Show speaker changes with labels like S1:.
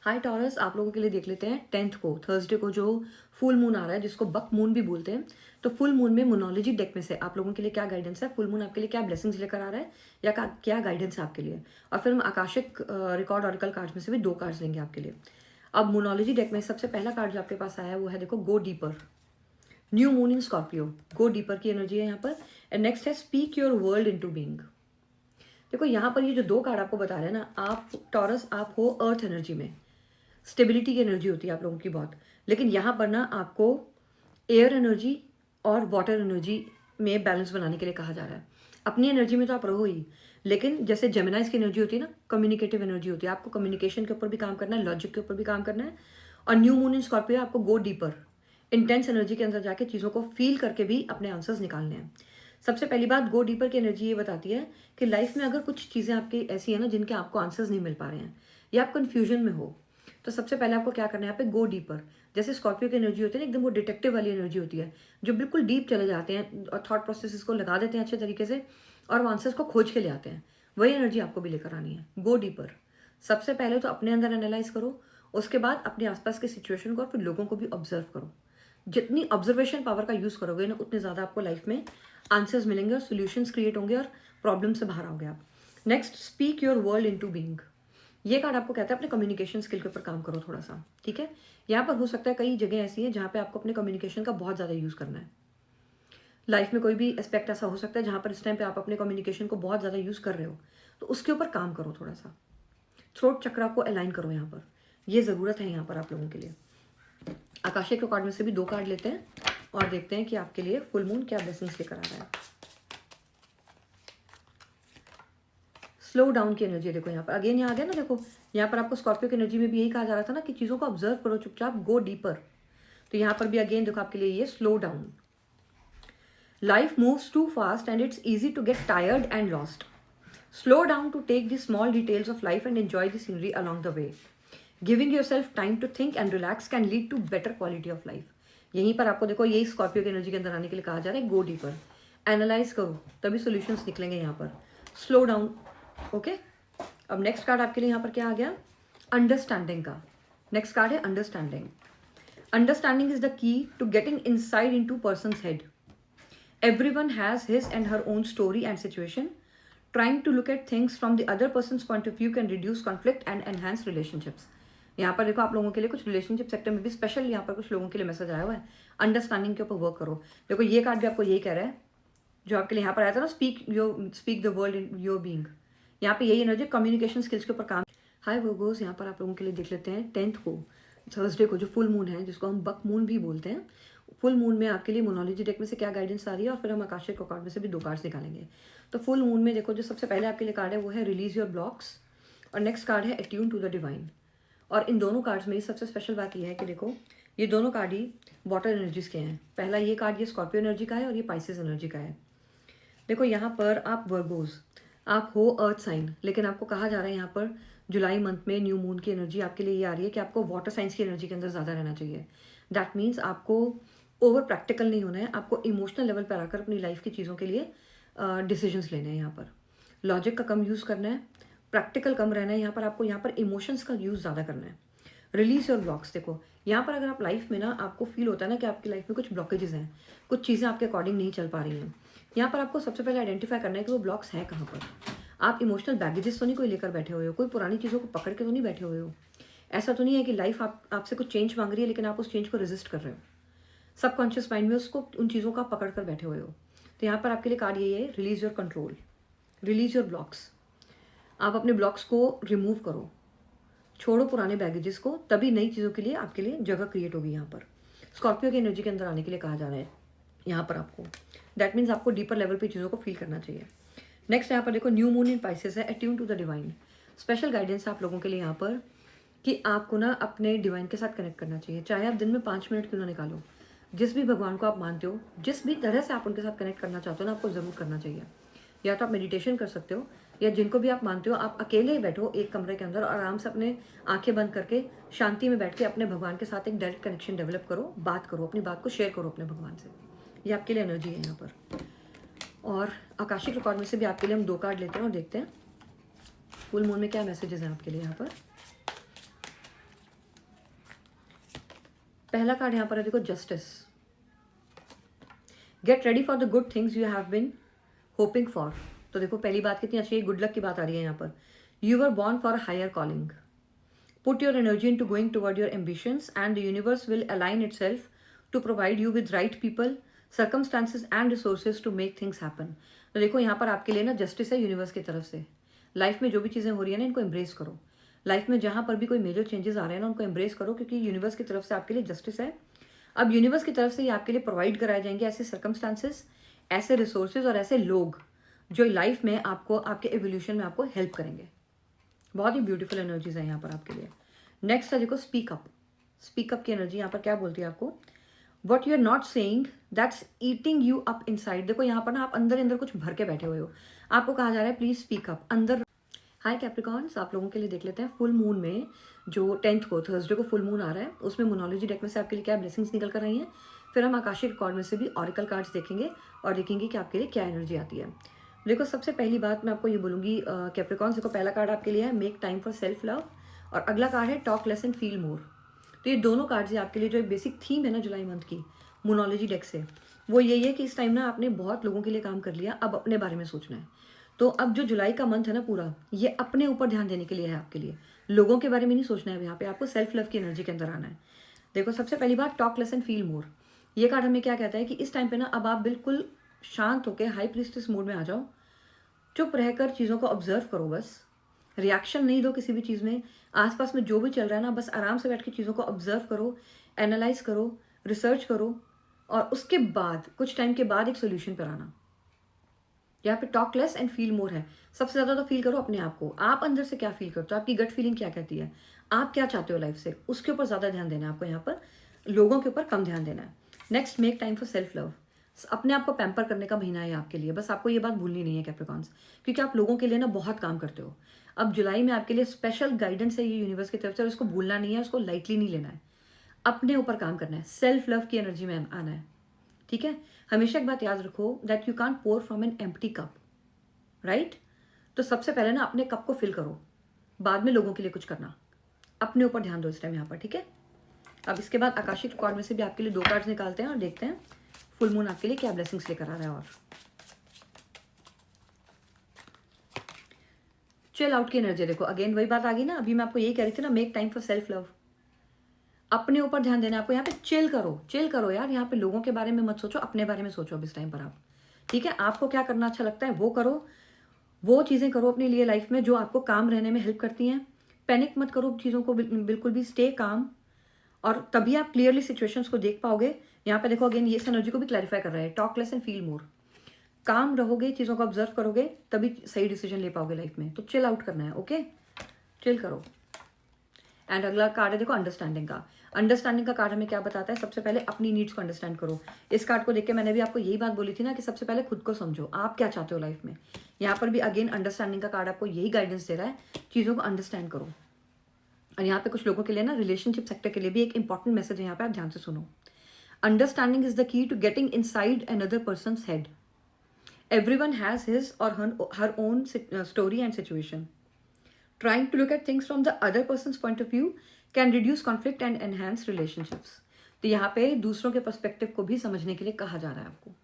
S1: हाय taurus, आप लोगों के लिए देख लेते हैं 10th को, थर्सडे को जो फुल मून आ रहा है, जिसको बक मून भी बोलते हैं। तो फुल मून में मोनोलॉजी डेक में से आप लोगों के लिए क्या गाइडेंस है, फुल मून आपके लिए क्या ब्लेसिंग्स लेकर आ रहा है, या क्या गाइडेंस है आपके लिए। और फिर हम आकाशिक रिकॉर्ड ऑरिकल कार्ड्स में से भी 2 कार्ड्स लेंगे आपके लिए। अब मोनोलॉजी डेक में सबसे पहला कार्ड जो आपके पास आया है वो है, देखो, गो डीपर। न्यू मून इन स्कॉर्पियो, गो डीपर की एनर्जी है यहाँ पर। एंड नेक्स्ट है speak your world into being. देखो यहाँ पर ये जो 2 कार्ड आपको बता रहे हैं ना, आप टॉरस, आप हो अर्थ एनर्जी में, स्टेबिलिटी की एनर्जी होती है आप लोगों की बहुत। लेकिन यहाँ पर ना आपको एयर एनर्जी और वाटर एनर्जी में बैलेंस बनाने के लिए कहा जा रहा है। अपनी एनर्जी में तो आप रहो ही, लेकिन जैसे जेमिनाइज की एनर्जी होती है ना, कम्युनिकेटिव एनर्जी होती है, आपको कम्युनिकेशन के ऊपर भी काम करना है, लॉजिक के ऊपर भी काम करना है। और न्यू मून इन स्कॉर्पियो आपको गो डीपर, इंटेंस एनर्जी के अंदर जाके चीज़ों को फील करके भी अपने आंसर्स निकालने हैं। सबसे पहली बात, गो डीपर की एनर्जी ये बताती है कि लाइफ में अगर कुछ चीज़ें आपकी ऐसी है ना जिनके आपको आंसर्स नहीं मिल पा रहे हैं, या आप कन्फ्यूजन में हो, तो सबसे पहले आपको क्या करना है, यहाँ पे गो डीपर। जैसे स्कॉर्पियो की एनर्जी होती है ना, एकदम वो डिटेक्टिव वाली एनर्जी होती है, जो बिल्कुल डीप चले जाते हैं और थॉट प्रोसेसेस को लगा देते हैं अच्छे तरीके से, और वो आंसर्स को खोज के ले आते हैं। वही एनर्जी आपको भी लेकर आनी है, गो डीपर। सबसे पहले तो अपने अंदर एनालाइज करो, उसके बाद अपने आसपास के सिचुएशन को और फिर लोगों को भी ऑब्जर्व करो। जितनी ऑब्जर्वेशन पावर का यूज़ करोगे ना, उतने ज़्यादा आपको लाइफ में आंसर्स मिलेंगे और सोल्यूशंस क्रिएट होंगे और प्रॉब्लम से बाहर आओगे आप। Next, speak your world into being. ये कार्ड आपको कहता है अपने कम्युनिकेशन स्किल के ऊपर काम करो थोड़ा सा, ठीक है। यहाँ पर हो सकता है कई जगह ऐसी है जहाँ पे आपको अपने कम्युनिकेशन का बहुत ज़्यादा यूज़ करना है। लाइफ में कोई भी एस्पेक्ट ऐसा हो सकता है जहाँ पर इस टाइम पे आप अपने कम्युनिकेशन को बहुत ज़्यादा यूज़ कर रहे हो, तो उसके ऊपर काम करो थोड़ा सा। थ्रोट चक्रा को अलाइन करो यहाँ पर, ये ज़रूरत है यहाँ पर आप लोगों के लिए। आकाशिक कार्ड में से भी 2 कार्ड लेते हैं और देखते हैं कि आपके लिए फुल मून क्या ब्लेसिंग्स लेकर आ रहा है। स्लो डाउन की एनर्जी देखो यहाँ पर, अगेन यहाँ आ गया ना, देखो यहाँ पर आपको स्कॉर्पियो की एनर्जी में भी यही कहा जा रहा था ना कि चीज़ों को ऑब्जर्व करो चुपचाप, गो डीपर। तो यहाँ पर भी अगेन देखो आपके लिए ये slow down. Life moves too fast and it's easy to get tired and lost. Slow down to take the small details of life and enjoy the scenery along the way. Giving yourself time to think and relax can lead to better quality of life. यहीं पर आपको देखो यही Scorpio की energy के अंदर आने के लिए कहा जा रहा है, गो डीपर। एनालाइज करो, तभी सोल्यूशंस निकलेंगे यहाँ पर। Slow down, okay. अब नेक्स्ट कार्ड आपके लिए यहाँ पर क्या आ गया, अंडरस्टैंडिंग का। नेक्स्ट कार्ड है understanding. Understanding is the key to getting inside into person's head. Everyone has his and her own story and situation. Trying to look at things from the other person's point of view can reduce conflict and enhance relationships. यहाँ पर देखो आप लोगों के लिए कुछ relationship sector में भी स्पेशल यहाँ पर कुछ लोगों के लिए मैसेज आया हुआ है, अंडरस्टैंडिंग के ऊपर वर्क करो। देखो ये कार्ड भी आपको यही कह रहा है जो आपके लिए यहाँ पर आया था ना, speak the world in your being. यहाँ पे यही एनर्जी कम्युनिकेशन स्किल्स के ऊपर काम। हाय वर्गोस, यहाँ पर आप लोगों के लिए देख लेते हैं 10th को, थर्सडे को, जो फुल मून है, जिसको हम बक मून भी बोलते हैं। फुल मून में आपके लिए मोनोलॉजी डेक में से क्या गाइडेंस आ रही है, और फिर हम आकाशिक कार्ड में से भी 2 कार्ड्स निकालेंगे। तो फुल मून में देखो जो सबसे पहले आपके लिए कार्ड है वो है रिलीज योर ब्लॉक्स, और नेक्स्ट कार्ड है अट्यून टू द डिवाइन। और इन दोनों कार्ड्स में सबसे स्पेशल बात यह है कि देखो ये दोनों कार्ड ही वाटर एनर्जीज के हैं। पहला ये कार्ड ये स्कॉर्पियो एनर्जी का है और ये पाइसेस एनर्जी का है। देखो यहाँ पर आप वर्गोस, आप हो अर्थ साइन, लेकिन आपको कहा जा रहा है यहाँ पर जुलाई मंथ में न्यू मून की एनर्जी आपके लिए ये आ रही है कि आपको वाटर साइंस की एनर्जी के अंदर ज़्यादा रहना चाहिए। दैट मीन्स आपको ओवर प्रैक्टिकल नहीं होना है, आपको इमोशनल लेवल पर आकर अपनी लाइफ की चीज़ों के लिए डिसीजंस लेने हैं। यहाँ पर लॉजिक का कम यूज़ करना है, प्रैक्टिकल कम रहना है। यहाँ पर आपको यहाँ पर इमोशंस का यूज़ ज़्यादा करना है। रिलीज योर ब्लॉक्स, देखो यहाँ पर अगर आप लाइफ में ना, आपको फील होता है ना कि आपकी लाइफ में कुछ ब्लॉकेजेस हैं, कुछ चीज़ें आपके अकॉर्डिंग नहीं चल पा रही हैं, यहाँ पर आपको सबसे पहले आइडेंटिफाई करना है कि वो ब्लॉक्स हैं कहाँ पर। आप इमोशनल बैगेजेस तो नहीं कोई लेकर बैठे हुए हो, कोई पुरानी चीज़ों को पकड़ के तो नहीं बैठे हुए हो। ऐसा तो नहीं है कि लाइफ आपसे कुछ चेंज मांग रही है लेकिन आप उस चेंज को रेजिस्ट कर रहे हो, सबकॉन्शियस माइंड में उसको, उन चीज़ों को आप पकड़ कर बैठे हुए हो। तो यहाँ पर आपके लिए कार्ड यही है, release your control, release your blocks. आप अपने ब्लॉक्स को रिमूव करो, छोड़ो पुराने बैगेजेस को, तभी नई चीज़ों के लिए आपके लिए जगह क्रिएट होगी। यहाँ पर स्कॉर्पियो की एनर्जी के अंदर आने के लिए कहा जा रहा है यहाँ पर आपको। दैट मीन्स आपको डीपर लेवल पे चीज़ों को फील करना चाहिए। नेक्स्ट यहाँ पर देखो न्यू मून इन पाइसेस है, attune to the divine. Special guidance है आप लोगों के लिए यहाँ पर कि आपको ना अपने डिवाइन के साथ कनेक्ट करना चाहिए। चाहे आप दिन में 5 मिनट क्यों ना निकालो, जिस भी भगवान को आप मानते हो, जिस भी तरह से आप उनके साथ कनेक्ट करना चाहते हो ना, आपको ज़रूर करना चाहिए। या तो आप मेडिटेशन कर सकते हो, या जिनको भी आप मानते हो आप अकेले ही बैठो एक कमरे के अंदर और आराम से अपने आंखें बंद करके शांति में बैठ के अपने भगवान के साथ एक डायरेक्ट कनेक्शन डेवलप करो, बात करो, अपनी बात को शेयर करो अपने भगवान से। ये आपके लिए एनर्जी है यहाँ पर। और आकाशिक रिकॉर्ड में से भी आपके लिए हम 2 कार्ड लेते हैं और देखते हैं फुल मून में क्या मैसेजेस हैं आपके लिए यहाँ पर। पहला कार्ड यहाँ पर है देखो justice. Get ready for the good things you have been hoping for. तो देखो पहली बात कितनी अच्छी है, गुड लक की बात आ रही है यहाँ पर। You were born for higher calling. Put your energy into going toward your ambitions and the universe will align itself to provide you with right people, circumstances and resources to make things happen. तो देखो यहाँ पर आपके लिए ना justice है universe की तरफ से। लाइफ में जो भी चीज़ें हो रही है ना, इनको एम्ब्रेस करो। लाइफ में जहाँ पर भी कोई मेजर चेंजेस आ रहे हैं ना, उनको एम्ब्रेस करो, क्योंकि यूनिवर्स की तरफ से आपके लिए जस्टिस है। अब यूनिवर्स की तरफ से ये आपके लिए प्रोवाइड कराए जाएंगे ऐसे सर्कमस्टांसेस, ऐसे रिसोर्सेज और ऐसे लोग जो लाइफ में आपको आपके एवोल्यूशन में आपको हेल्प करेंगे। बहुत ही ब्यूटीफुल एनर्जीज है यहाँ पर आपके लिए। नेक्स्ट है देखो स्पीकअप। स्पीकअप की एनर्जी यहाँ पर क्या बोलती है आपको, what you are not saying that's eating you up inside. देखो यहाँ पर ना आप अंदर अंदर कुछ भर के बैठे हुए हो, आपको कहा जा रहा है प्लीज स्पीक अप अंदर। हाय कैप्रिकॉर्न्स, आप लोगों के लिए देख लेते हैं फुल मून में, जो 10th को थर्सडे को फुल मून आ रहा है, उसमें मोनोलॉजी डेक में से आपके लिए क्या ब्लेसिंग्स निकल कर रही हैं। फिर हम आकाशिक रिकॉर्ड में से भी ऑरिकल कार्ड्स देखेंगे और देखेंगे कि आपके लिए क्या एनर्जी आती है। देखो सबसे पहली बात मैं आपको ये बोलूँगी कैप्रिकॉर्न्स, देखो पहला कार्ड आपके लिए है make time for self love और अगला कार्ड है talk less and feel more. तो ये दोनों कार्ड्स है आपके लिए। जो एक बेसिक थीम है ना जुलाई मंथ की मोनोलॉजी डेक से, वो यही है कि इस टाइम ना आपने बहुत लोगों के लिए काम कर लिया, अब अपने बारे में सोचना है। तो अब जो जुलाई का मंथ है ना पूरा, ये अपने ऊपर ध्यान देने के लिए है आपके लिए। लोगों के बारे में नहीं सोचना है, यहाँ पे आपको सेल्फ लव की एनर्जी के अंदर आना है। देखो सबसे पहली बात talk less and feel more. ये कार्ड हमें क्या कहता है कि इस टाइम पे ना अब आप बिल्कुल शांत होकर हाई प्रीस्टेस मोड में आ जाओ। चुप रहकर चीज़ों को ऑब्जर्व करो, बस रिएक्शन नहीं दो किसी भी चीज़ में। आसपास में जो भी चल रहा है ना, बस आराम से बैठ के चीज़ों को ऑब्जर्व करो, एनालाइज करो, रिसर्च करो और उसके बाद कुछ टाइम के बाद एक सोल्यूशन पर आना। यहाँ पे talk less and feel more है। सबसे ज़्यादा तो फील करो अपने आप को, आप अंदर से क्या फील करते हो, आपकी गट फीलिंग क्या कहती है, आप क्या चाहते हो लाइफ से, उसके ऊपर ज़्यादा ध्यान देना है आपको। यहाँ पर लोगों के ऊपर कम ध्यान देना है। Next make time for self love. अपने आप को पैम्पर करने का महीना है आपके लिए, बस आपको ये बात भूलनी नहीं है कैप्रिकॉर्न्स, क्योंकि आप लोगों के लिए ना बहुत काम करते हो। अब जुलाई में आपके लिए स्पेशल गाइडेंस है ये यूनिवर्स की तरफ से, और उसको भूलना नहीं है, उसको लाइटली नहीं लेना है, अपने ऊपर काम करना है, सेल्फ लव की एनर्जी में आना है। ठीक है, हमेशा एक बात याद रखो that you can't pour from an empty cup, right. तो सबसे पहले ना अपने कप को फिल करो, बाद में लोगों के लिए कुछ करना, अपने ऊपर ध्यान दो इस टाइम यहाँ पर। ठीक है, अब इसके बाद आकाशिक रिकॉर्ड में से भी आपके लिए 2 कार्ड्स निकालते हैं और देखते हैं फुल मून आपके लिए क्या ब्लेसिंग्स लेकर आ रहा है। और चिल आउट की एनर्जी देखो, अगेन वही बात आ गई ना, अभी मैं आपको यही कह रही थी ना, make time for self love. अपने ऊपर ध्यान देना है आपको, यहाँ पे चिल करो, चिल करो यार। यहाँ पे लोगों के बारे में मत सोचो, अपने बारे में सोचो अब इस टाइम पर आप। ठीक है, आपको क्या करना अच्छा लगता है वो करो, वो चीज़ें करो अपने लिए लाइफ में जो आपको काम रहने में हेल्प करती हैं। पैनिक मत करो चीज़ों को, बिल्कुल भी स्टे काम, और तभी आप क्लियरली सिचुएशंस को देख पाओगे। यहाँ पे देखो अगेन ये इस एनर्जी को भी क्लैरिफाई कर रहा है, talk less and feel more. काम रहोगे, चीज़ों को ऑब्जर्व करोगे, तभी सही डिसीजन ले पाओगे लाइफ में। तो चिल आउट करना है, ओके, चिल करो। एंड अगला कार्ड है देखो अंडरस्टैंडिंग का। अंडरस्टैंडिंग का कार्ड हमें क्या बताता है, सबसे पहले अपनी नीड्स को अंडरस्टैंड करो। इस कार्ड को देख के मैंने भी आपको यही बात बोली थी ना कि सबसे पहले खुद को समझो, आप क्या चाहते हो लाइफ में। यहाँ पर भी अगेन अंडरस्टैंडिंग का कार्ड आपको यही गाइडेंस दे रहा है, चीज़ों को अंडरस्टैंड करो। और यहाँ पे कुछ लोगों के लिए ना रिलेशनशिप सेक्टर के लिए भी एक इंपॉर्टेंट मैसेज है, यहाँ पे आप ध्यान से सुनो। Understanding is the key to getting inside another person's head. Everyone has his or her own story and situation. Trying to look at things from the other person's point of view can reduce conflict and enhance relationships. तो यहाँ पे दूसरों के perspective को भी समझने के लिए कहा जा रहा है आपको।